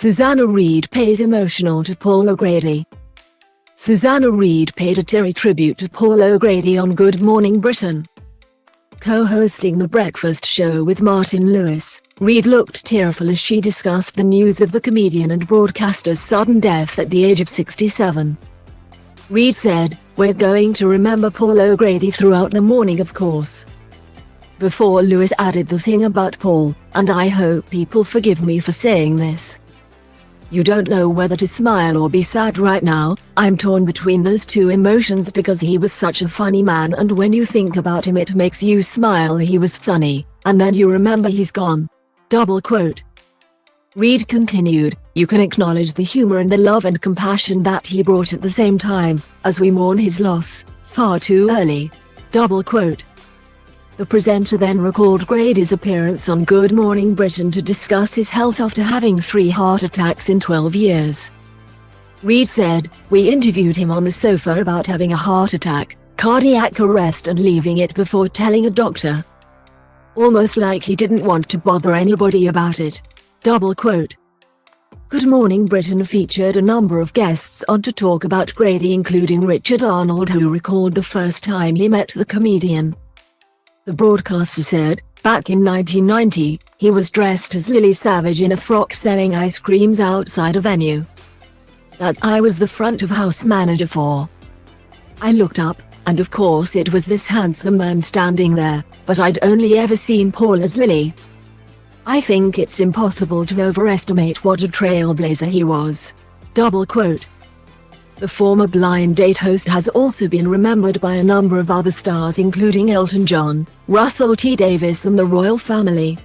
Susanna Reid pays emotional to Paul O'Grady. Susanna Reid paid a teary tribute to Paul O'Grady on Good Morning Britain. Co-hosting the breakfast show with Martin Lewis, Reid looked tearful as she discussed the news of the comedian and broadcaster's sudden death at the age of 67. Reid said, "We're going to remember Paul O'Grady throughout the morning, of course." Before Lewis added the thing about Paul, "And I hope people forgive me for saying this. You don't know whether to smile or be sad right now. I'm torn between those two emotions because he was such a funny man, and when you think about him it makes you smile. He was funny, and then you remember he's gone." Double quote. Reid continued, "You can acknowledge the humor and the love and compassion that he brought at the same time, as we mourn his loss, far too early." Double quote. The presenter then recalled Grady's appearance on Good Morning Britain to discuss his health after having 3 heart attacks in 12 years. Reid said, "We interviewed him on the sofa about having a heart attack, cardiac arrest and leaving it before telling a doctor. Almost like he didn't want to bother anybody about it." Double quote. Good Morning Britain featured a number of guests on to talk about Grady, including Richard Arnold, who recalled the first time he met the comedian. The broadcaster said, "Back in 1990, he was dressed as Lily Savage in a frock selling ice creams outside a venue that I was the front of house manager for. I looked up, and of course it was this handsome man standing there, but I'd only ever seen Paul as Lily. I think it's impossible to overestimate what a trailblazer he was." Double quote. The former Blind Date host has also been remembered by a number of other stars, including Elton John, Russell T Davies and the royal family.